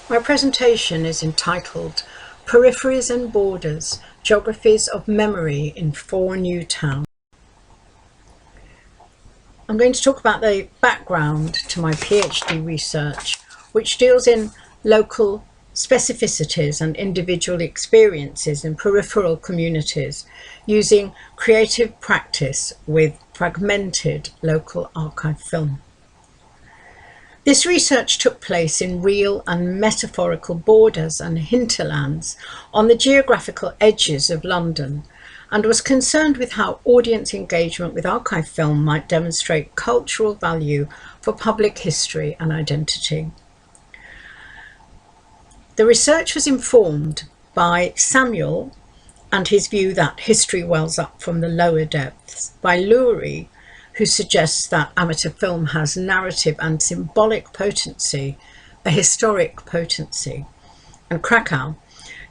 My presentation is entitled Peripheries and Borders, Geographies of Memory in 4 New Towns. I'm going to talk about the background to my PhD research, which deals in local specificities and individual experiences in peripheral communities using creative practice with fragmented local archive film. This research took place in real and metaphorical borders and hinterlands on the geographical edges of London, and was concerned with how audience engagement with archive film might demonstrate cultural value for public history and identity. The research was informed by Samuel and his view that history wells up from the lower depths, by Lurie, who suggests that amateur film has narrative and symbolic potency, a historic potency. And Krakow,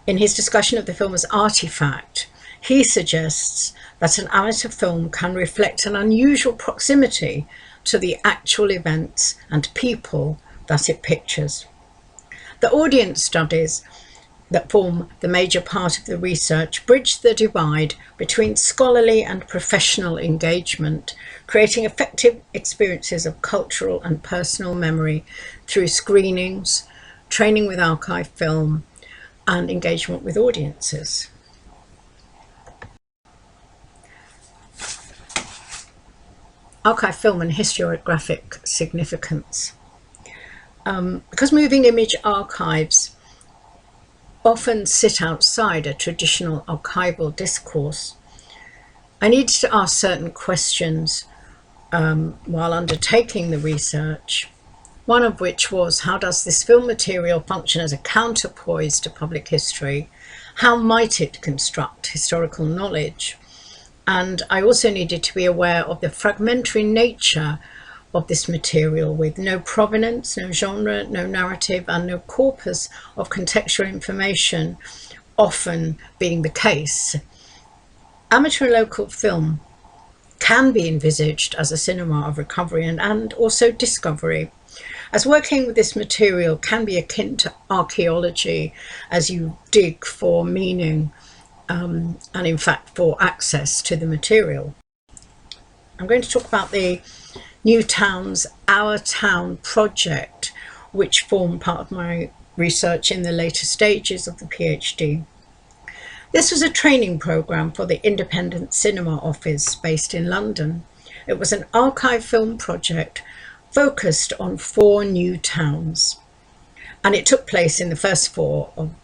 in his discussion of the film as artifact, he suggests that an amateur film can reflect an unusual proximity to the actual events and people that it pictures. The audience studies that form the major part of the research bridge the divide between scholarly and professional engagement, creating effective experiences of cultural and personal memory through screenings, training with archive film, and engagement with audiences. Archive film and historiographic significance. Because moving image archives often sit outside a traditional archival discourse, I needed to ask certain questions while undertaking the research, one of which was, how does this film material function as a counterpoise to public history? How might it construct historical knowledge? And I also needed to be aware of the fragmentary nature of this material, with no provenance, no genre, no narrative, and no corpus of contextual information often being the case. Amateur and local film can be envisaged as a cinema of recovery and also discovery, as working with this material can be akin to archaeology as you dig for meaning and in fact for access to the material. I'm going to talk about the New Towns Our Town project, which formed part of my research in the later stages of the PhD. This was a training programme for the Independent Cinema Office based in London. It was an archive film project focused on 4 new towns, and it took place in the first 4 of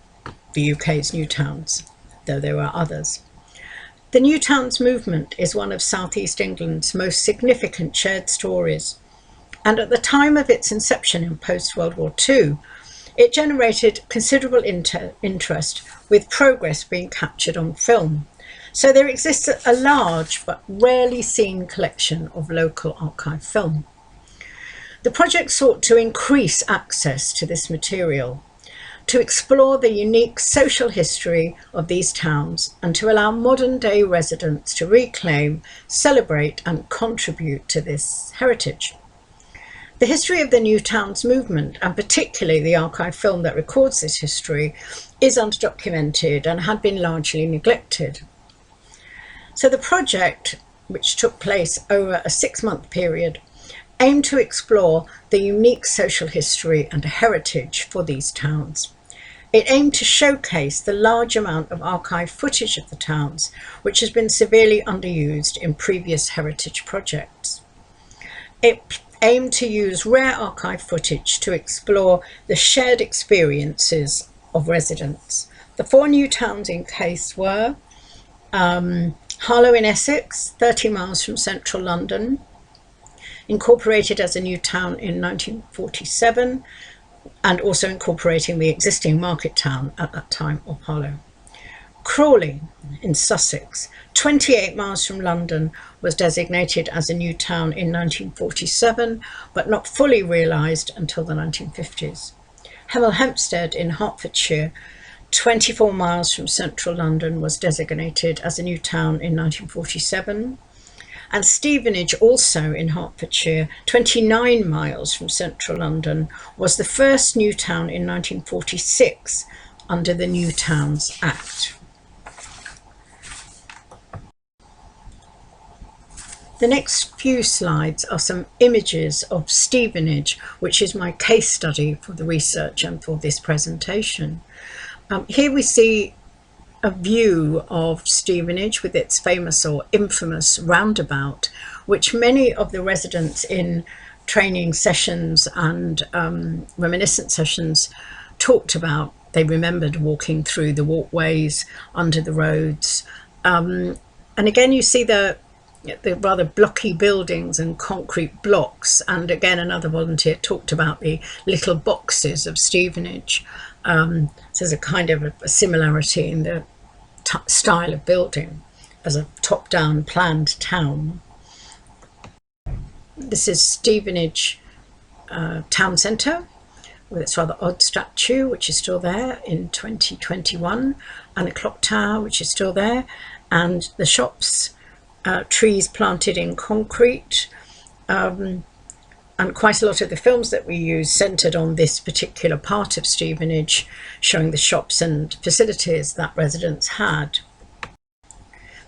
the UK's new towns, though there were others. The New Towns movement is one of South East England's most significant shared stories, and at the time of its inception in post-World War II, it generated considerable interest, with progress being captured on film. So there exists a large but rarely seen collection of local archive film. The project sought to increase access to this material, to explore the unique social history of these towns, and to allow modern-day residents to reclaim, celebrate and contribute to this heritage. The history of the New Towns movement, and particularly the archive film that records this history, is underdocumented and had been largely neglected. So the project, which took place over a 6-month period, aimed to explore the unique social history and heritage for these towns. It aimed to showcase the large amount of archive footage of the towns, which has been severely underused in previous heritage projects. It aimed to use rare archive footage to explore the shared experiences of residents. The 4 new towns in case were Harlow in Essex, 30 miles from central London, incorporated as a new town in 1947, and also incorporating the existing market town at that time of Harlow. Crawley in Sussex, 28 miles from London, was designated as a new town in 1947, but not fully realised until the 1950s. Hemel Hempstead in Hertfordshire, 24 miles from central London, was designated as a new town in 1947. And Stevenage, also in Hertfordshire, 29 miles from central London, was the first new town in 1946 under the New Towns Act. The next few slides are some images of Stevenage, which is my case study for the research and for this presentation. Here we see a view of Stevenage with its famous or infamous roundabout, which many of the residents in training sessions and reminiscence sessions talked about. They remembered walking through the walkways, under the roads. And again, you see the rather blocky buildings and concrete blocks. And again, another volunteer talked about the little boxes of Stevenage. So there's a kind of a similarity in the style of building as a top-down planned town. This is Stevenage town centre with its rather odd statue, which is still there in 2021, and a clock tower, which is still there, and the shops, trees planted in concrete, and quite a lot of the films that we use centred on this particular part of Stevenage, showing the shops and facilities that residents had.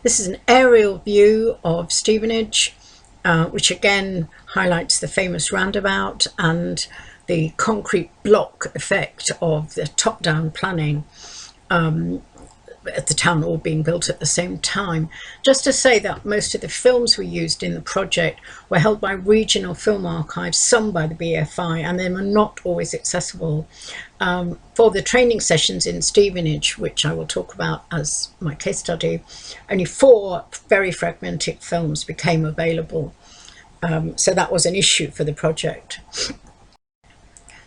This is an aerial view of Stevenage, which again highlights the famous roundabout and the concrete block effect of the top-down planning at the town all being built at the same time. Just to say that most of the films we used in the project were held by regional film archives, some by the BFI, and they were not always accessible. For the training sessions in Stevenage, which I will talk about as my case study, only 4 very fragmented films became available. So that was an issue for the project.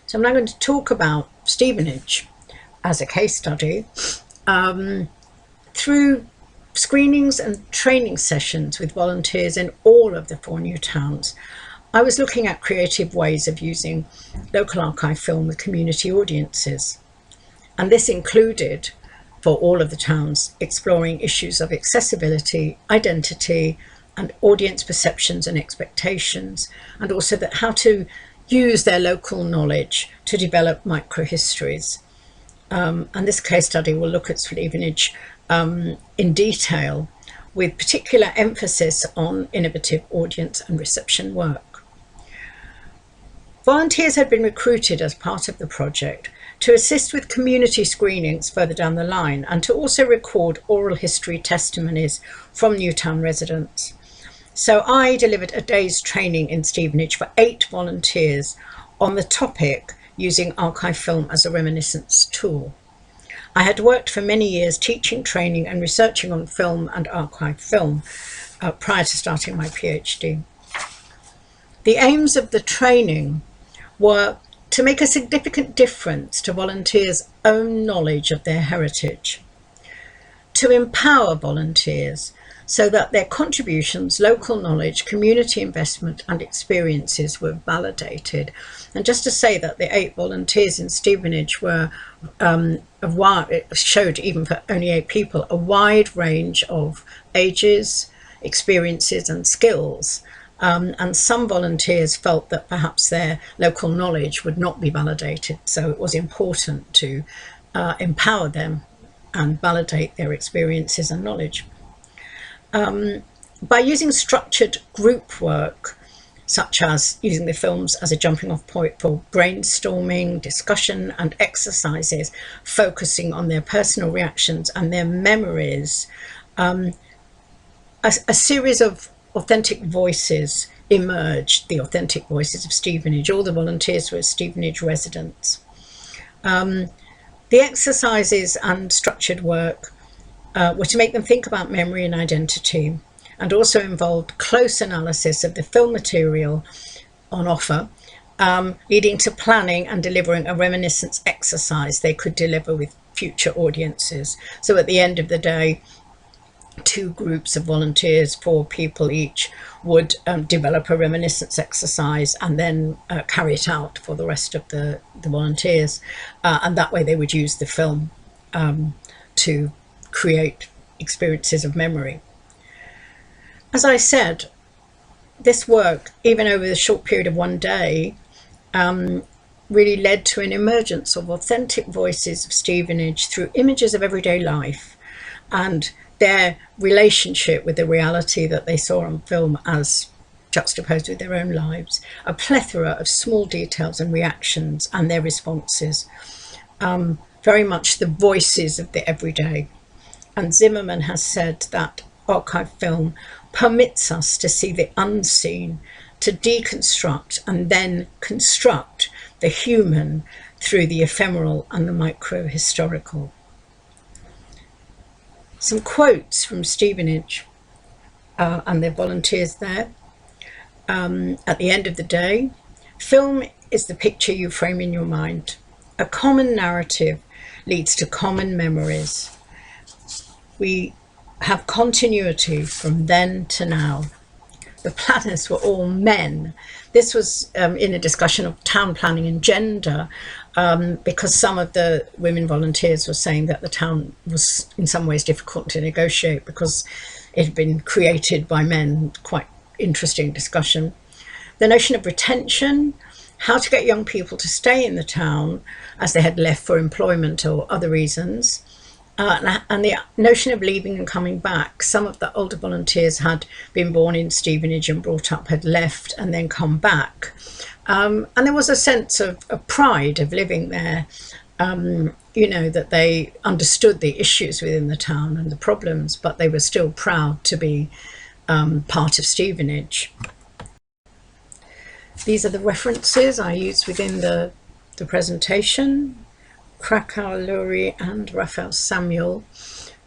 So I'm now going to talk about Stevenage as a case study. Through screenings and training sessions with volunteers in all of the 4 new towns, I was looking at creative ways of using local archive film with community audiences. And this included, for all of the towns, exploring issues of accessibility, identity, and audience perceptions and expectations, and also that how to use their local knowledge to develop microhistories. And this case study will look at Stevenage in detail, with particular emphasis on innovative audience and reception work. Volunteers had been recruited as part of the project to assist with community screenings further down the line, and to also record oral history testimonies from Newtown residents. So I delivered a day's training in Stevenage for 8 volunteers on the topic using archive film as a reminiscence tool. I had worked for many years teaching, training and researching on film and archive film prior to starting my PhD. The aims of the training were to make a significant difference to volunteers' own knowledge of their heritage, to empower volunteers so that their contributions, local knowledge, community investment and experiences were validated. And just to say that the 8 volunteers in Stevenage were it showed, even for only 8 people, a wide range of ages, experiences and skills. And some volunteers felt that perhaps their local knowledge would not be validated, so it was important to empower them and validate their experiences and knowledge. By using structured group work, such as using the films as a jumping off point for brainstorming, discussion and exercises, focusing on their personal reactions and their memories, a series of authentic voices emerged, the authentic voices of Stevenage. All the volunteers were Stevenage residents. The exercises and structured work were to make them think about memory and identity, and also involved close analysis of the film material on offer, leading to planning and delivering a reminiscence exercise they could deliver with future audiences. So at the end of the day, 2 groups of volunteers, 4 people each, would develop a reminiscence exercise and then carry it out for the rest of the volunteers. And that way they would use the film to create experiences of memory. As I said, this work, even over the short period of one day, really led to an emergence of authentic voices of Stevenage through images of everyday life and their relationship with the reality that they saw on film as juxtaposed with their own lives, a plethora of small details and reactions and their responses, very much the voices of the everyday. And Zimmerman has said that archive film permits us to see the unseen, to deconstruct and then construct the human through the ephemeral and the micro-historical. Some quotes from Stevenage and their volunteers there. At the end of the day, film is the picture you frame in your mind. A common narrative leads to common memories. We have continuity from then to now. The planners were all men. This was in a discussion of town planning and gender, because some of the women volunteers were saying that the town was in some ways difficult to negotiate because it had been created by men. Quite interesting discussion. The notion of retention, how to get young people to stay in the town as they had left for employment or other reasons. And the notion of leaving and coming back. Some of the older volunteers had been born in Stevenage and brought up, had left and then come back. And there was a sense of pride of living there, that they understood the issues within the town and the problems, but they were still proud to be part of Stevenage. These are the references I used within the presentation. Krakauer, Lurie and Raphael Samuel.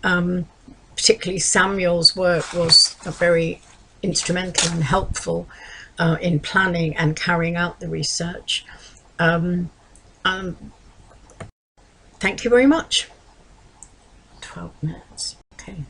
Particularly Samuel's work was very instrumental and helpful in planning and carrying out the research. Thank you very much. 12 minutes. Okay.